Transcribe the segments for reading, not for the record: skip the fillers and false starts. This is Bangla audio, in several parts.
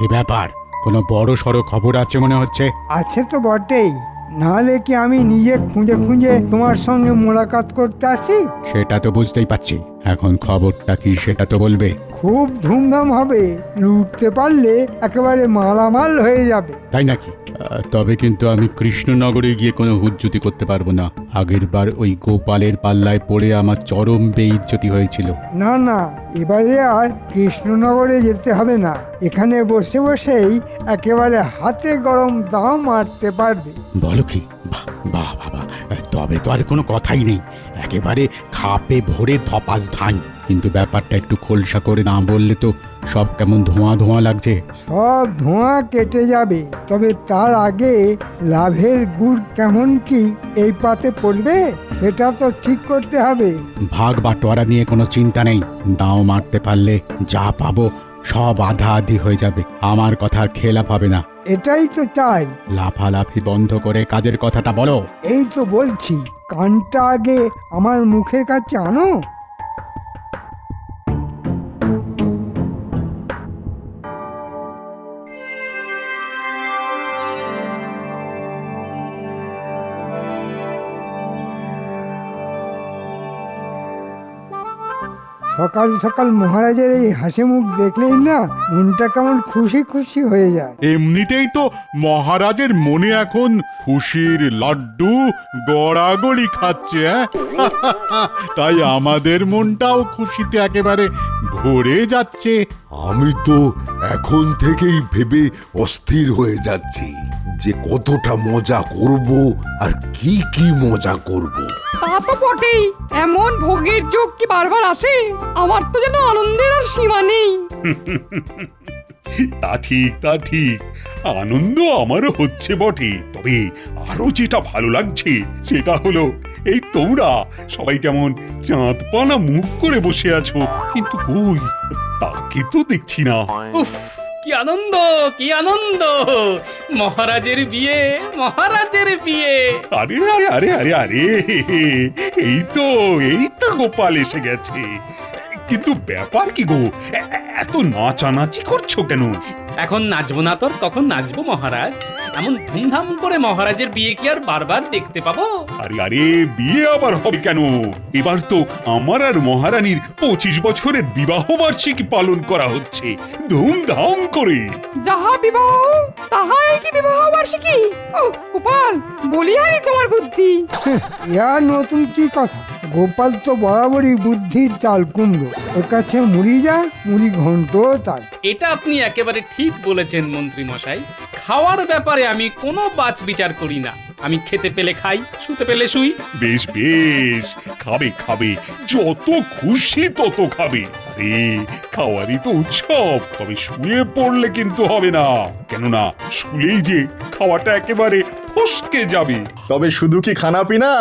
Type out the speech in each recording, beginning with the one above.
এ ব্যাপার, কোনো বড় সড়ো খবর আছে মনে হচ্ছে। আছে তো বটেই, নাহলে কি আমি নিজে খুঁজে খুঁজে তোমার সঙ্গে মোলাকাত করতে আসি? সেটা তো বুঝতেই পারছি, এখন খবরটা কি সেটা তো বলবে। খুব ধুমধাম হবে, লুটতে পারলে একেবারে মালামাল হয়ে যাবে। তাই নাকি? তবে কিন্তু আমি কৃষ্ণনগরে গিয়ে কোনো হুজ্জুতি করতে পারবো না। আগের বার ওই গোপালের পাল্লায় পড়ে আমার চরম বেইজ্জতি হয়েছিল। না না, এবারে আর কৃষ্ণনগরে যেতে হবে না, এখানে বসে বসেই একেবারে হাতে গরম দাম মারতে পারবে। বলো কি? বাহ বাহ বাবা, তবে তো আর কোনো কথাই নেই, একেবারে খাপে ভরে ধপাস ধান। কিন্তু ব্যাপারটা একটু খোলসা করে না বললে তো সব কেমন ধোঁয়া ধোঁয়া লাগছে। সব ধোঁয়া কেটে যাবে, তবে তার আগে লাভের গুড় কেমন কি এই পাতে পড়বে সেটা তো ঠিক করতে হবে। ভাগ বাটোয়ারা নিয়ে কোনো চিন্তা নেই, দাও মারতে পারলে যা পাবো সব আধা আধি হয়ে যাবে। আমার কথার খেলাপ হবে না। এটাই তো চাই। লাফালাফি বন্ধ করে কাজের কথাটা বলো। এই তো বলছি, কানটা আগে আমার মুখের কাছে আনো। সকাল সকাল মহারাজের এই হাসি মুখ দেখলেই না মনটা কেমন খুশি খুশি হয়ে যায়। এমনিতেই তো মহারাজের মনে এখন খুশির লাড্ডু গড়াগড়ি খাচ্ছে, তাই আমাদের মনটাও খুশিতে একেবারে ভরে যাচ্ছে। আমি তো এখন থেকেই ভেবে অস্থির হয়ে যাচ্ছি যে কতটা মজা করব আর কি কি মজা করব। তা তো বটেই, এমন ভোগের যোগ কি বারবার আসে? আমার তো যেন আনন্দের আর সীমা নেই। তা ঠিক, তা ঠিক, আনন্দ আমারও হচ্ছে বটে। তবে আরো যেটা ভালো লাগছে সেটা হলো এই তোমরা সবাই কেমন চাঁদ পানা মুখ করে বসে আছো, কিন্তু কই তাকে তো দেখছি না। উফ, কি আনন্দ, কি আনন্দ! মহারাজের বিয়ে, মহারাজের বিয়ে! আরে আরে আরে আরে আরে, এই তো গোপাল এসে গেছে। কিন্তু ব্যাপার কি গো, এত নাচানাচি করছো কেন? এখন নাচবো না তোর কখন নাচবো মহারাজ? এমন ধুমধাম করে মহারাজের বিয়ে কি আর বারবার দেখতে পাবো? আরে আরে, বিয়ে আবার হবে কেন? এবার তো আমার আর মহারানীর 25 বছরের বিবাহ বার্ষিকী পালন করা হচ্ছে ধুমধাম করে। যাহা বিবাহ তাহাই কি বিবাহ বার্ষিকী? ও গোপাল, বলি আনি তোমার বুদ্ধি। ইয়ার নতুন কি কথা? গোপাল তো বরাবরই বুদ্ধির চাল কুমড়ো, ওর কাছে মুড়ি যা মুড়ি ঘন্ট তার। এটা আপনি একেবারে ঠিক বলেছেন মন্ত্রী মশাই। খাওয়ার ব্যাপারে আমি কোনো বাছ বিচার করি না। আমি খেতে পেলে খাই, শুতে পেলে শুই। বেশ বেশ, খাবে খাবে, যত খুশি তত খাবে। আরে খাওয়ারই তো উৎসব, তবে শুয়ে পড়লে কিন্তু হবে না, কেননা শুলেই যে খাওয়াটা একেবারে ফসকে যাবে। তবে শুধু কি খানা পিনা,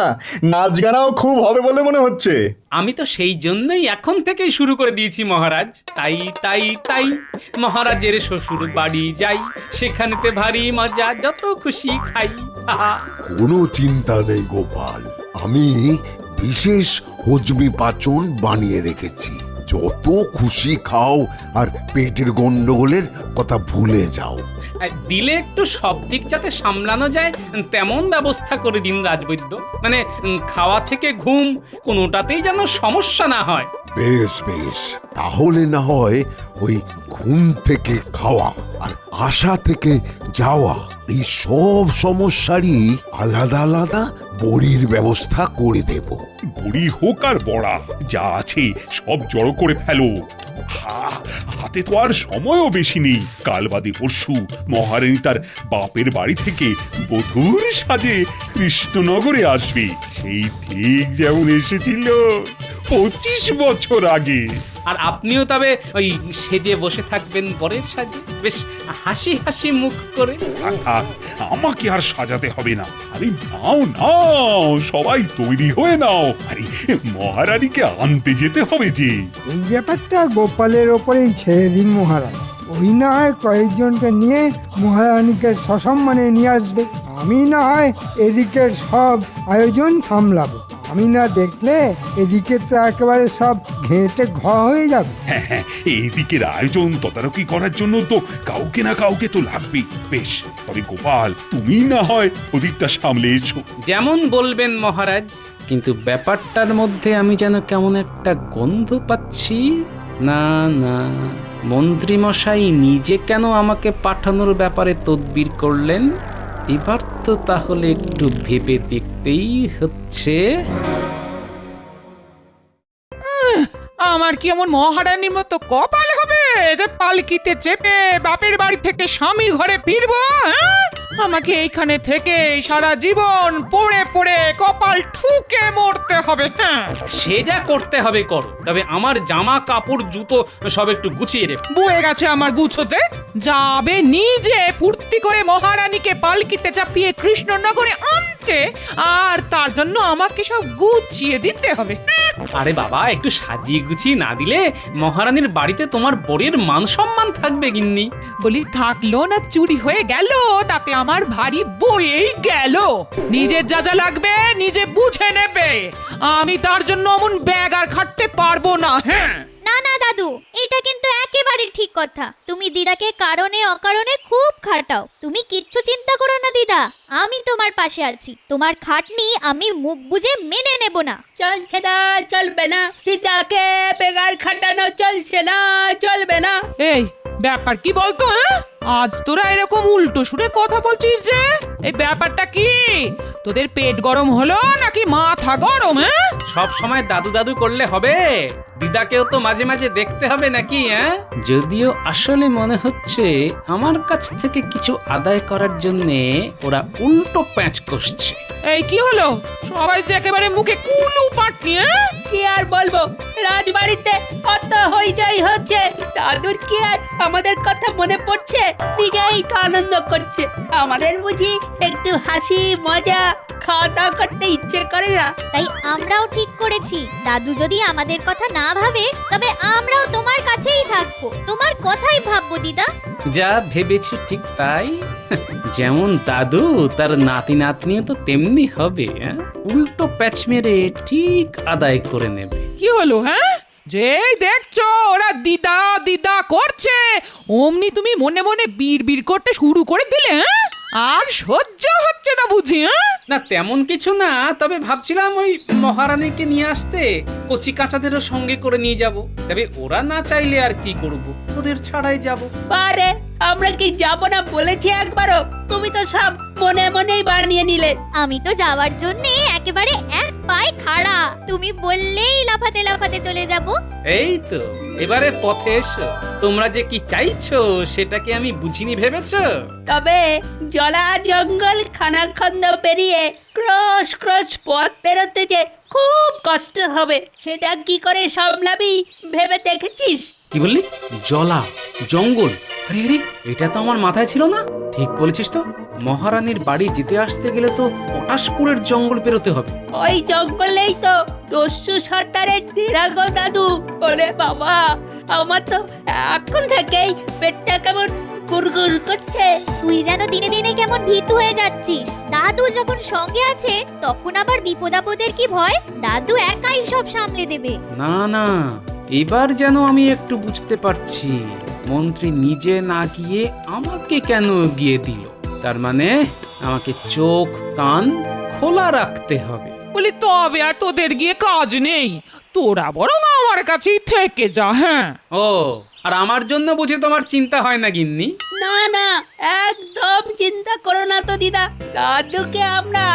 নাচ গানাও খুব হবে বলে মনে হচ্ছে। আমি তো সেই জন্যই এখন থেকেই শুরু করে দিয়েছি মহারাজ। তাই তাই তাই মহারাজের শ্বশুর বাড়ি যাই, সেখানেতে ভারী মজা, যত খুশি খাই। আহা! কোনো চিন্তা নেই গোপাল, আমি বিশেষ হজমি পাচন বানিয়ে রেখেছি। যত খুশি খাও আর পেটের গন্ডগোলের কথা ভুলে যাও। দিলে একটু সব দিক যাতে সামলানো যায় তেমন ব্যবস্থা করে দিন রাজবৈদ্য। মানে খাওয়া থেকে ঘুম কোনোটাতেই যেন সমস্যা না হয়। বেশ বেশ, তাহলে না হয় ওই ঘুম থেকে খাওয়া আর আশা থেকে যাওয়া, এই সব সমস্যারই আলাদা আলাদা বড়ির ব্যবস্থা করে দেব। বড়ি হোক আর বড়া, যা আছে সব জড়ো করে ফেলো। হাতে তো আর সময়ও বেশি নেই। কাল বাদে পরশু মহারানী তার বাপের বাড়ি থেকে বধূর সাজে কৃষ্ণনগরে আসবে, সেই ঠিক যেমন এসেছিল 25 বছর আগে। আর আপনিও তবে ওই সেজে বসে থাকবেন বরের সাজে, বেশ হাসি হাসি মুখ করে। আমাকে আর সাজাতে হবে না। আরে নাও নাও, সবাই তৈরি হয়ে নাও। আরে মহারানীকে আনতে যেতে হবে যে। এই ব্যাপারটা গোপালের ওপরেই ছেড়ে দিন মহারাজ। ওই না হয় কয়েকজনকে নিয়ে মহারানীকে সসম্মানে নিয়ে আসবে, আমি না হয় এদিকের সব আয়োজন সামলাবো। আমি না দেখলে এদিকে তো একেবারে সব ঘেঁটে ঘ হয়ে যাবে। হ্যাঁ হ্যাঁ, এইদিকের আয়োজন তদারকি করার জন্য তো কাউকে না কাউকে তো লাগবেই। বেশ, তবে গোপাল তুমি না হয় ওদিকটা সামলে এসো। যেমন বলবেন মহারাজ, কিন্তু ব্যাপারটার মধ্যে আমি যেন কেমন একটা গন্ধ পাচ্ছি। না না, মন্ত্রী মশাই নিজে কেন আমাকে পাঠানোর ব্যাপারে তদবির করলেন? এবার তো তাহলে একটু ভেবে দেখতেই হচ্ছে। আমার কি এমন মহারানীর মতো কপাল হবে যে পালকিতে চেপে বাপের বাড়ি থেকে স্বামীর ঘরে ফিরবো? হ্যাঁ? আমাকে এইখানে থেকে সারা জীবন পড়ে পড়ে কপাল ঠুকে মরতে হবে। হ্যাঁ, সে যা করতে হবে করো, তবে আমার জামা কাপড় জুতো সব একটু গুছিয়ে রেখো। বয়ে গেছে আমার গুছোতে। যাবে নিজে ফুর্তি করে মহারানীকে পালকিতে চাপিয়ে কৃষ্ণনগরে আনতে, আর তার জন্য আমাকে সব গুছিয়ে দিতে হবে। হ্যাঁ, আরে বাবা, একটু সাজিয়ে গুছিয়ে না দিলে মহারানীর বাড়িতে তোমার বরের মান সম্মান থাকবে গিন্নি? বলি থাকলো না চুরি হয়ে গেল, তাতে আমার ভারী বয়েই গেল। নিজের যা যা লাগবে নিজে বুঝে নেবে, আমি তার জন্য অমন ব্যাগ আর খাটতে পারবো না। হ্যাঁ, না না দাদু, এটা কিন্তু একেবারে ঠিক কথা। তুমি দিদাকে কারণে অকারণে খুব খাটাও। তুমি কিচ্ছু চিন্তা করো না দিদা, আমি তোমার পাশে আছি। তোমার খাটনি আমি মুখ বুজে মেনে নেব না। চলছে না, চলবে না, দিদাকে বেগার খাটানো চলছে না, চলবে না। এই ব্যাপার কি বলতো? হ্যাঁ, আজ তোরা এরকম উল্টো সুরে কথা বলছিস যে? এই ব্যাপারটা কি? তোদের পেট গরম হলো নাকি মাথা গরম? হ্যাঁ, সব সময় দাদু দাদু করলে হবে? দিদাকেও তো মাঝে মাঝে দেখতে হবে নাকি? হ্যাঁ, যদিও আসলে মনে হচ্ছে আমার কাছ থেকে কিছু আদায় করার জন্য ওরা উল্টো প্যাঁচ কষছে। এই কি হলো? সবাই যে একেবারে মুখে কুলু পাটনি। হ্যাঁ, কি আর বলবো, রাজবাড়িতে অত হইচই হচ্ছে, দাদুর কি আর আমাদের কথা মনে পড়ছে? নিজেই তো আনন্দ করছে, আমাদের বুঝি একটু হাসি মজা খাওয়া দাওয়া করতে ইচ্ছে করে না? তাই আমরাও ঠিক করেছি, দাদু যদি আমাদের কথা না ভাবে তবে আমরাও তোমার কাছেই থাকবো, তোমার কথাই ভাববো দিদা। যা ভেবেছি ঠিক তাই। যেমন দাদু, তার নাতি নাতনিও তো তেমনি হবে। হ্যাঁ? উল্টো প্যাচ মেরে ঠিক আদায় করে নেবে। কি হলো? হ্যাঁ, যেই দেখছো ওরা দিদা দিদা করছে, অমনি তুমি মনে মনে বিড় করতে শুরু করে দিলে। হ্যাঁ, আর সহ্য হচ্ছে না বুঝি? হ্যাঁ, না তেমন কিছু না, তবে ভাবছিলাম ওই মহারানীকে নিয়ে আসতে কচি কাঁচাদেরও সঙ্গে করে নিয়ে যাব। তবে ওরা না চাইলে আর কি করব, ওদের ছাড়াই যাব। আরে আমরা কি যাব না বলেছি একবারও? তুমি তো সব মনে মনেই বানিয়ে নিলে। আমি তো যাওয়ার জন্য একেবারে এক পায়ে খাড়া, তুমি বললেই লাফাতে লাফাতে চলে যাব। এই তো এবারে পথে এসো। তোমরা যে কি চাইছো সেটাকে আমি বুঝিনি ভেবেছো? তবে জলা জঙ্গল খানাখন্দ পেরিয়ে ক্রস ক্রস পথ পেরোতে যে খুব কষ্ট হবে, সেটা কি করে সামলাবি ভেবে দেখেছিস? কি বললি? জলা জঙ্গল? আরে আরে, এটা তো আমার মাথায় ছিল না। ঠিক বলেছিস তো, মহারানীর বাড়ি যেতে আসতে গেলে তো পটাশপুরের জঙ্গল পেরোতে হবে। ওই জঙ্গলেই তো দস্যু সর্দারের ডেরা গো দাদু। ওরে বাবা, আমার তো এখন থেকেই পেটটা কেমন গুড়গুড় করছে। তুই যেন দিনে দিনে কেমন ভীতু হয়ে যাচ্ছিস। দাদু যখন সঙ্গে আছে তখন আবার বিপদ আপদের কি ভয়? দাদু একাই সব সামলে দেবে। না না, এবার যেন আমি একটু বুঝতে পারছি, মন্ত্রী নিজে না গিয়ে আমাকে কেন গিয়ে দিল। তার মানে আমাকে চোখ কান খোলা রাখতে হবে। বলি তবে আর তোদের গিয়ে কাজ নেই, তোরা বরং আমার কাছেই থেকে যা। হ্যাঁ, ও, আর আমার জন্য বুঝি তোমার চিন্তা হয় না গিন্নি? না না, একদম চিন্তা করো না তো দিদা, দাদুকে আমরা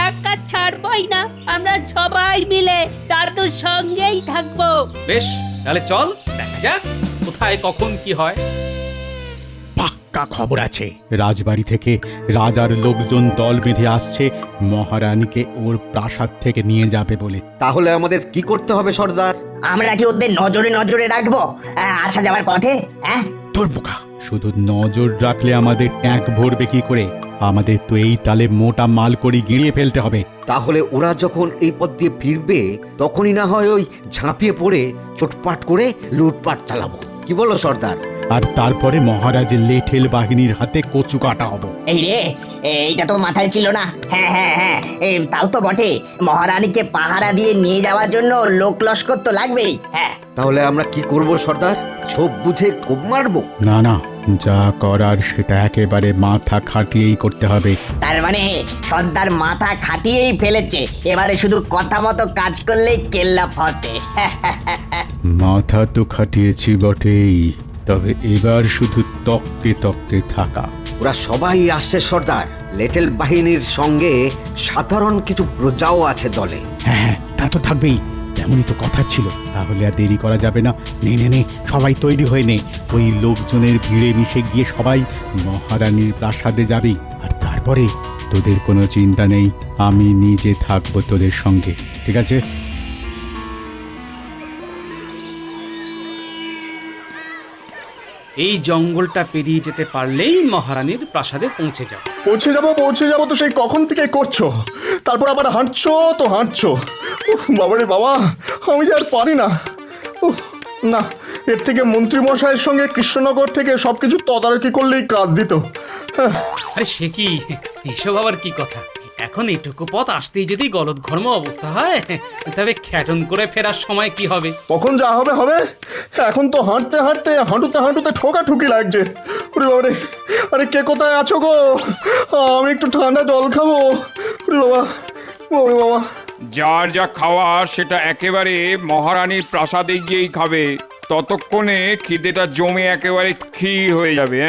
একা ছাড়বই না। আমরা সবাই মিলে দাদুর সঙ্গেই থাকবো। বেশ, তাহলে চল দেখা যাক কোথায় কখন কি হয়। পাক্কা খবর আছে, রাজবাড়ি থেকে রাজার লোকজন দল বেঁধে আসছে মহারানীকে ওর প্রাসাদ থেকে নিয়ে যাবে বলে। তাহলে আমাদের কি করতে হবে সর্দার? আমরা কি ওদের নজরে নজরে রাখবো আসা যাওয়ার পথে? হ্যাঁ, তোর বোকা, শুধু নজর রাখলে আমাদের ট্যাঙ্ক ভরবে কি করে? আমাদের তো এই তালে মোটা মাল করে গিড়িয়ে ফেলতে হবে। তাহলে ওরা যখন এই পথ দিয়ে ফিরবে তখনই না হয় ওই ঝাঁপিয়ে পড়ে চোটপাট করে লুটপাট চালাবো। কি বলো সর্দার? আর তারপরে মহারাজের লেঠেল বাহিনীর হাতে কচু কাটা হব। এই রে, এইটা তো মাথায় ছিল না। হ্যাঁ হ্যাঁ হ্যাঁ, তাও তো বটে, মহারানীকে পাহারা দিয়ে নিয়ে যাওয়ার জন্য লোক লস্কর তো লাগবেই। হ্যাঁ, তাহলে আমরা কি করব সর্দার? ছোপ বুঝে কোপ মারবো? না না, যা করার সেটা একেবারে মাথা খাটিয়েই করতে হবে। তার মানে সর্দার মাথা খাটিয়েই ফেলেছে, এবারে শুধু কথা মতো কাজ করলেই কেল্লা ফতে। মাথা তো খাটিয়েছি বটেই, তবে এবার শুধু তককে তককে থাকা। ওরা সবাই আসছে সর্দার। লেটেল বাহিনীর সঙ্গে সাধারণ কিছু প্রজাও আছে দলে। হ্যাঁ, তা তো থাকবেই, তেমনই তো কথা ছিল। তাহলে আর দেরি করা যাবে না। নে নে নে, সবাই তৈরি হয়ে নে। ওই লোকজনের ভিড়ে মিশে গিয়ে সবাই মহারানীর প্রাসাদে যাবে। আর তারপরে তোদের কোনো চিন্তা নেই, আমি নিজে থাকবো তোদের সঙ্গে, ঠিক আছে? এই জঙ্গলটা পেরিয়ে যেতে পারলেই মহারানীর প্রাসাদে পৌঁছে যাব। পৌঁছে যাবো তো সেই কখন থেকে করছো, তারপর আবার হাঁটছো তো হাঁটছো। বাবারে বাবা, আমি যে আর পারি না। না, এর থেকে মন্ত্রীমশাইয়ের সঙ্গে কৃষ্ণনগর থেকে সবকিছু তদারকি করলেই কাজ দিত। আরে সে কি, এসব আবার কি কথা? এখন এইটুকু পথ আসতেই যদি গলদঘর্ম অবস্থা হয়, তবে খ্যাটন করে ফেরার সময় কি হবে? তখন যা হবে হবে। এখন তো হাঁটতে হাঁটতে হাঁটুতে ঠোকাঠুকি লাগছে। ওরে বাবারে, আরে কে কোথায় আছো গো? আমি একটু ঠান্ডা জল খাবো। ওরে বাবা, ওরে বাবা। যার যা খাওয়া সেটা একেবারে মহারানীর প্রাসাদে গিয়েই খাবে। ততক্ষণে খিদেটা জমে একেবারে ক্ষীর হয়ে যাবে।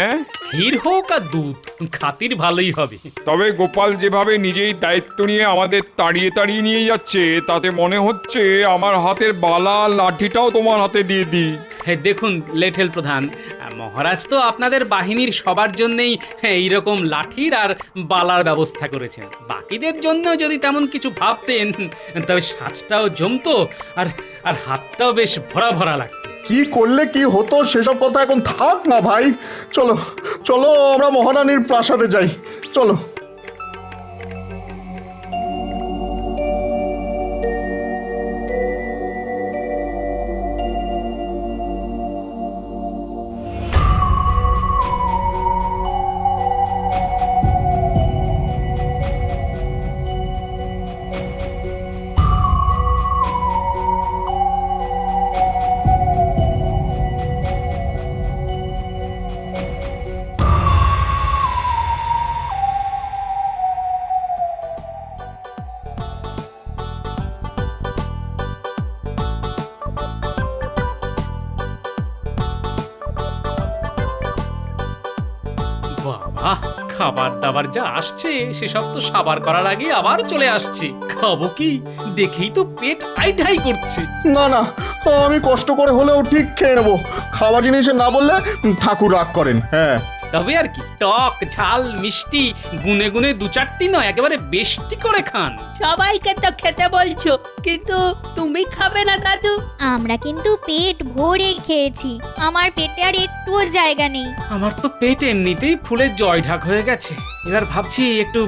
ক্ষীর হোক আর দুধ, খাতির ভালোই হবে। তবে গোপাল যেভাবে নিজেই দায়িত্ব নিয়ে আমাদের তাড়িয়ে তাড়িয়ে নিয়ে যাচ্ছে, তাতে মনে হচ্ছে আমার হাতের বালা লাঠিটাও তোমার হাতে দিয়ে দিই। হ্যাঁ দেখুন লেঠেল প্রধান, মহারাজ তো আপনাদের বাহিনীর সবার জন্যই এইরকম লাঠির আর বালার ব্যবস্থা করেছেন। বাকিদের জন্য যদি তেমন কিছু ভাবতেন, তবে সাজটাও জমতো আর আর হাতটাও বেশ ভরা ভরা লাগতো। কি করলে কি হতো সেসব কথা এখন থাক না ভাই। চলো চলো, আমরা মহারানীর প্রাসাদে যাই, চলো। বাবা, খাবার দাবার যা আসছে সেসব তো সাবার করার আগে আবার চলে আসছে। খাবো কি, দেখেই তো পেট আইঢাই করছে। না না, আমি কষ্ট করে হলেও ঠিক খেয়ে নেবো। খাবার জিনিসে না বললে ঠাকুর রাগ করেন। হ্যাঁ, তবে আর কি, টক ঝাল মিষ্টি গুনে গুনে দু চারটি নয়, একেবারে বেশটি করে খান। সবাইকে তো খেতে বলছো, কিন্তু তুমি খাবে না দাদু? আমরা কিন্তু পেট ভরে খেয়েছি, আমার পেটে আর একটুও জায়গা নেই। আমার তো পেট এমনিতেই ফুলের জয় ঢাক হয়ে গেছে। এবার ভাবছি একটু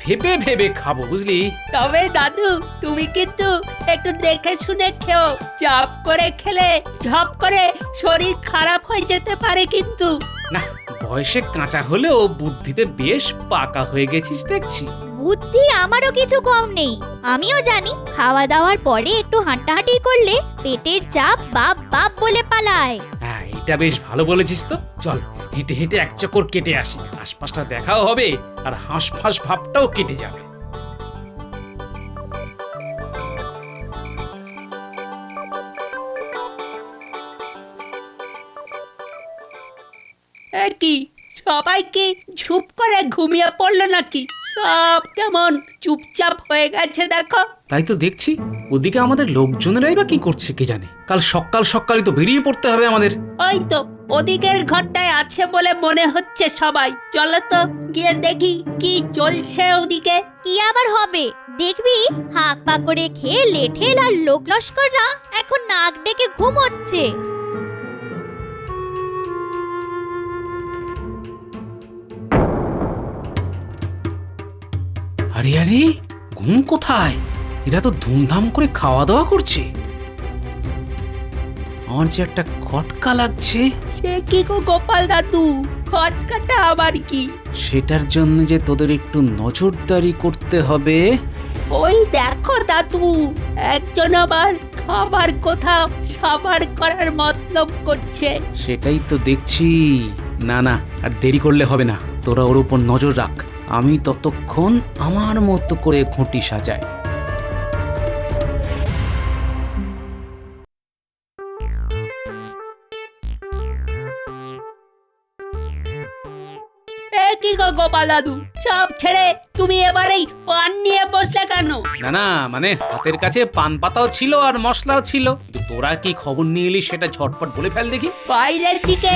ভেবে ভেবে খাবো, বুঝলি? তবে দাদু, তুমি কিন্তু একটু দেখে শুনে খেও। চাপ করে খেলে ঝপ করে শরীর খারাপ হয়ে যেতে পারে কিন্তু। না, বয়সে কাঁচা হলেও বুদ্ধিতে বেশ পাকা হয়ে গেছিস দেখছি। বুদ্ধি আমারও কিছু কম নেই। আমিও জানি খাওয়া দাওয়ার পরে একটু হাঁটাহাঁটি করলে পেটের চাপ বাপ বাপ বলে পালায়। হ্যাঁ, এটা বেশ ভালো বলেছিস তো। চল হেঁটে হেঁটে এক চক্কর কেটে আসি, আশপাশটা দেখাও হবে আর হাঁসফাঁস ভাবটাও কেটে যাবে। কি সবাই কি ঝুপ করে ঘুমিয়ে পড়লো নাকি? সব কেমন চুপচাপ হয়ে গেছে দেখো। তাই তো দেখছি, ওদিকে আমাদের লোকজনেরাই বা কি করছে কে জানে। কাল সকাল সকালই তো বেরিয়ে পড়তে হবে আমাদের। ওই তো ওদিকের ঘরটায় আছে বলে মনে হচ্ছে সবাই। চলো তো গিয়ে দেখি কি চলছে ওদিকে। কি আবার হবে, দেখবি হাঁক পাক করে খেয়ে লেঠেল আর লোক লস্কররা এখন নাক ডেকে ঘুমোচ্ছে। আরে আরে, ঘুম কোথায়? এরা তো ধুমধাম করে খাওয়া দাওয়া করছে। আমার যে একটা খটকা লাগছে। সে কি গো গোপাল দাদু, খটকাটা আবার কি? সেটার জন্য যে তোদের একটু নজরদারি করতে হবে। ওই দেখো দাদু, একজন আবার খাবার কোথাও সাবার করার মতলব করছে। সেটাই তো দেখছি। না না, আর দেরি করলে হবে না, তোরা ওর উপর নজর রাখ, আমি ততক্ষণ আমার মতো করে খুঁটি সাজাই। এ কি গো গোপাল দাদু, সব ছেড়ে তুমি এবারেই পান নিয়ে বসলে কেন? না না, মানে হাতের কাছে পান পাতাও ছিল আর মশলাও ছিল, কিন্তু তোরা কি খবর নিয়ে এলি সেটা ঝটপট বলে ফেল দেখি। বাইরের দিকে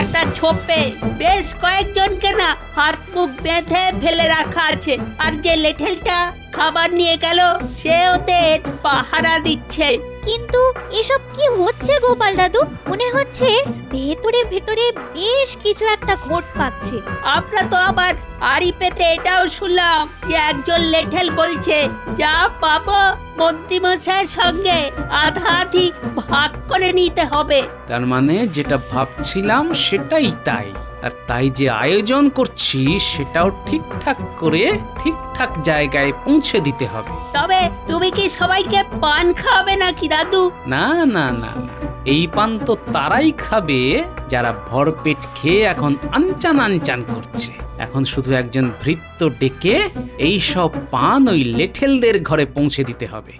একটা ছোপে বেশ কয়েকজনকে না হাত মুখ বেঁধে ফেলে রাখা আছে, আর যে লেঠেলটা খাবার নিয়ে গেল সে ওদের পাহারা দিচ্ছে। কিন্তু এসব কি হচ্ছে গোপাল দাদু? মনে হচ্ছে ভেতরে ভেতরে বেশ কিছু একটা ঘোট পাচ্ছে। আমরা তো আবার আড়ি পেতে এটাও শুনলাম যে একজন লেঠেল বলছে যা পাবো মন্ত্রীমশাইয়ের সঙ্গে আধা আধি ভাগ করে নিতে হবে। তার মানে যেটা ভাবছিলাম সেটাই তাই, আর তাই যে আয়োজন করছি সেটাও ঠিকঠাক করে ঠিকঠাক জায়গায় পৌঁছে দিতে হবে। তবে তুমি কি সবাইকে পান খাওয়াবে নাকি দাদু? না না না না, এই পান তো তারাই খাবে যারা ভরপেট খেয়ে এখন আনচান আনচান করছে। এখন শুধু একজন ভৃত্য ডেকে এই সব পান ওই লেঠেলদের ঘরে পৌঁছে দিতে হবে।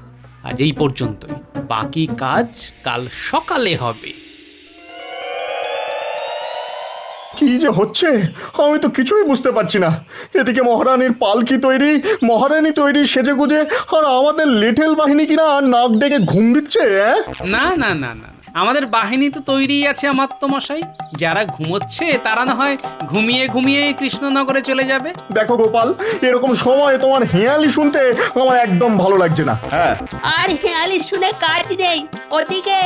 আজ এই পর্যন্তই, বাকি কাজ কাল সকালে হবে। কি যে হচ্ছে আমি তো কিছুই বুঝতে পারছি না। এদিকে মহারানীর পালকি তৈরি, মহারানী তৈরি সেজে গুজে, আর আমাদের লিটল বাহিনী কিনা নাক ডেকে ঘুম দিচ্ছে। না না না না, আমাদের বাহিনী তো তৈরি আছে মশাই, যারা ঘুমোচ্ছে তারা না হয় ঘুমিয়ে ঘুমিয়ে কৃষ্ণনগরে চলে যাবে। দেখো গোপাল, এরকম সময় তোমার হেয়ালি শুনতে আমার একদম ভালো লাগছে না। হ্যাঁ, আর হেয়ালি শুনে কাজ নেই, ওদিকে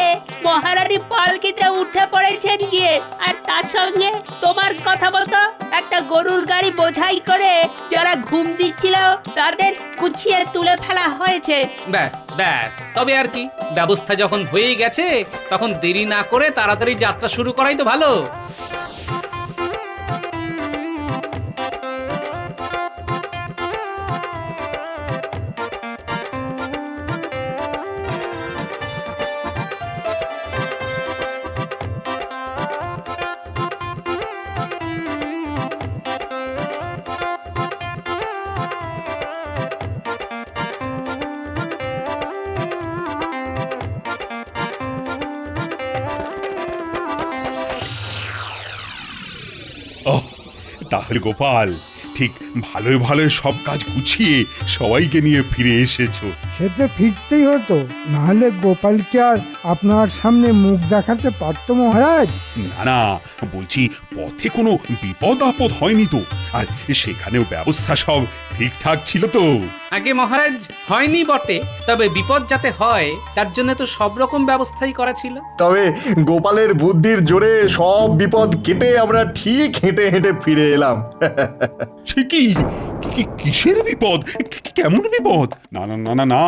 মহারানী পালকিতে উঠে পড়েছেন গিয়ে, আর তার সঙ্গে তোমার কথা মতো একটা গরুর গাড়ি বোঝাই করে যারা ঘুম দিচ্ছিল তাদের গুছিয়ে তুলে ফেলা হয়েছে। ব্যাস ব্যাস, তবে আর কি, ব্যবস্থা যখন হয়ে গেছে তখন দেরি না করে তাড়াতাড়ি যাত্রা শুরু করাই তো ভালো। তাহলে গোপাল, ঠিক ভালোই ভালোই সব কাজ গুছিয়ে সবাইকে নিয়ে ফিরে এসেছো। সে তো ফিরতেই হতো, নাহলে গোপালকে আর আপনার সামনে মুখ দেখাতে পারতো মহারাজ? না না, বলছি পথে কোনো বিপদ আপদ হয়নি তো? আর সেখানেও ব্যবস্থা সব ঠিকঠাক ছিল তো? আগে মহারাজ, হয়নি বটে, তবে বিপদ যাতে হয় তার জন্য তো সব রকম ব্যবস্থাই করা ছিল। তবে গোপালের বুদ্ধির জোরে সব বিপদ কেটে আমরা ঠিক হেঁটে হেঁটে ফিরে এলাম। সে কি? কিসের বিপদ? কেমন বিপদ? না না না না না,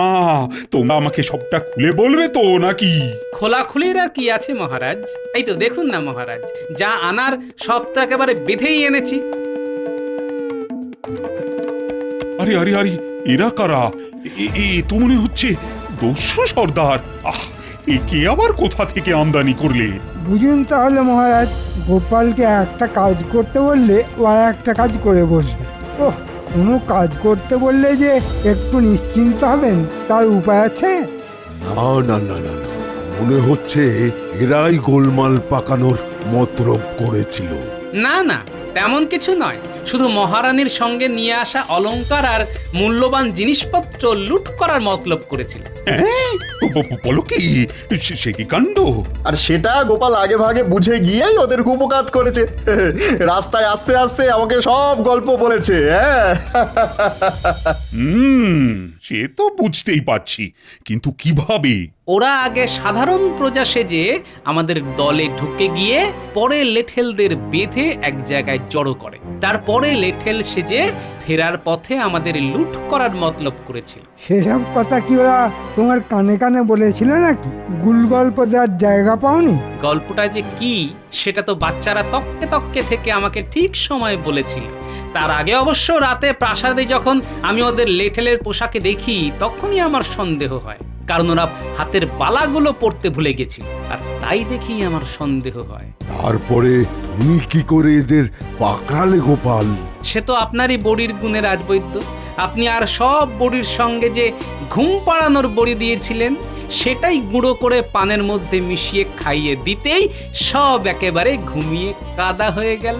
তোমরা আমাকে সবটা খুলে বলবে তো নাকি? খোলাখুলির আর কি আছে মহারাজ, এই তো দেখুন না মহারাজ, যা আনার সব তো একেবারে বেঁধেই এনেছি। আরে আরে আরে, এরা কারা? এ তো মনে হচ্ছে দস্যু সর্দার। আহ, একে আবার কোথা থেকে আমদানি করলে? বুঝুন তাহলে মহারাজ, গোপালকে একটা কাজ করতে বললে ও আর একটা কাজ করে বসবে। ওহ, কোনো কাজ করতে বললে যে একটু নিশ্চিন্ত হবেন তার উপায় আছে? না না না না না, মনে হচ্ছে এরাই গোলমাল পাকানোর মতলব করেছিল। না না, তেমন কিছু নয়, শুধু মহারানীর সঙ্গে নিয়ে আসা অলংকার আর মূল্যবান জিনিসপত্র লুট করার মতলব করেছিল। বলো কি? সে কি কাণ্ড! আর সেটা গোপাল আগে ভাগে বুঝে গিয়েই ওদের উপকাত করেছে। রাস্তায় আস্তে আস্তে আমাকে সব গল্প বলেছে। সে তো বুঝতেই পারছি, কিন্তু কিভাবে? ওরা আগে সাধারণ প্রজা সেজে আমাদের দলে ঢুকে গিয়ে পরে লেঠেলদের বেঁধে এক জায়গায় জড়ো করে, তারপরে লেঠেল সেজে ফেরার পথে আমাদের লুট করার মতলব করেছিল। সেসব কথা কি ওরা তোমার কানে কানে বলেছিল নাকি? গুল গল্প দেওয়ার জায়গা পাওনি? গল্পটা যে কি সেটা তো বাচ্চারা তককে তককে থেকে আমাকে ঠিক সময় বলেছিল। তার আগে অবশ্য রাতে প্রাসাদে যখন আমি ওদের লেঠেলের পোশাকে দেখি তখনই আমার সন্দেহ হয়, কারণ ওরা হাতের বালাগুলো পরতে ভুলে গেছিল, আর তাই দেখি আমার সন্দেহ হয়। তারপরে তুমি কি করে এদের পাকড়ালে গোপাল? সে তো আপনারই বড়ির গুণে রাজবৈদ্য। আপনি আর সব বড়ির সঙ্গে যে ঘুম পাড়ানোর বড়ি দিয়েছিলেন সেটাই গুঁড়ো করে পানের মধ্যে মিশিয়ে খাইয়ে দিতেই সব একেবারে ঘুমিয়ে কাদা হয়ে গেল।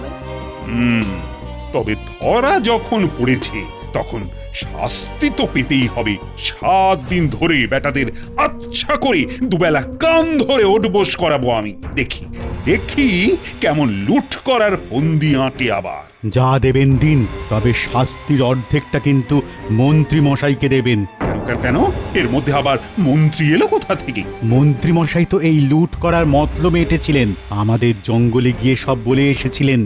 তবে ধরা যখন পড়েছে তখন শাস্তি তো পেতেই হবে। 7 দিন ধরে বেটাদের আচ্ছা করে দুবেলা কান ধরে ওঠবোস করাবো আমি। দেখি দেখি কেমন লুট করার ফন্দি আঁটে আবার। যা দেবেন দিন, তবে শাস্তির অর্ধেকটা কিন্তু মন্ত্রী মশাইকে দেবেন। কেন? এর মধ্যে আবার মন্ত্রী এলো কোথা থেকে? মন্ত্রী মশাই তো এই লুট করার মতলবে এঁটেছিলেন, আমাদের জঙ্গলে গিয়ে সব বলে এসেছিলেন,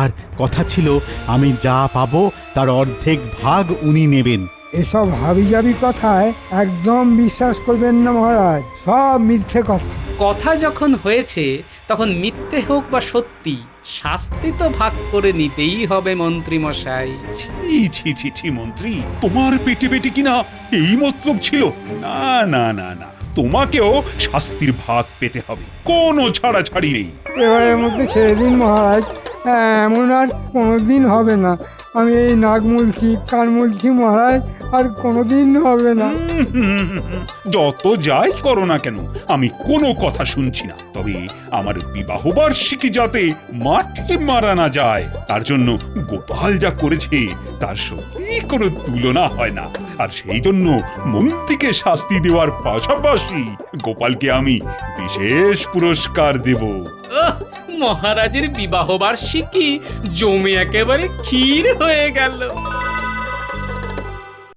আর কথা ছিল আমি যা পাবো তার অর্ধেক ভাগ উনি নেবেন। এসব হাবিজাবি কথায় একদম বিশ্বাস করবেন না মহারাজ, সব মিথ্যে কথা। কথা যখন হয়েছে তখন মিথ্যে হোক বা সত্যি, শাস্তি তো ভাগ করে নিতেই হবে মন্ত্রী মশাই। ছি ছি ছি ছি মন্ত্রী, তোমার পেটে পেটে কিনা এই মতলব ছিল? না না না না, তোমাকেও শাস্তির ভাগ পেতে হবে, কোনো ছাড়াছাড়ি নেই। এবারের মধ্যে ছেড়ে দিন মহারাজ, এমন আর কোনোদিন হবে না। আমি এই নাক মুলছি, কান মুলছি মহারাজ, আর কোনোদিন হবে না। যত যাই করো না কেন আমি কোনো কথা শুনছি না। তবে আমার বিবাহ বার্ষিকী যাতে মাঠে মারা না যায় তার জন্য গোপাল যা করেছে তার সত্যি কোনো তুলনা হয় না। আর সেই জন্য মন্ত্রীকে শাস্তি দেওয়ার পাশাপাশি গোপালকে আমি বিশেষ পুরস্কার দেব। মহারাজের বিবাহ বার্ষিকী জমে একেবারে ক্ষীর হয়ে গেল।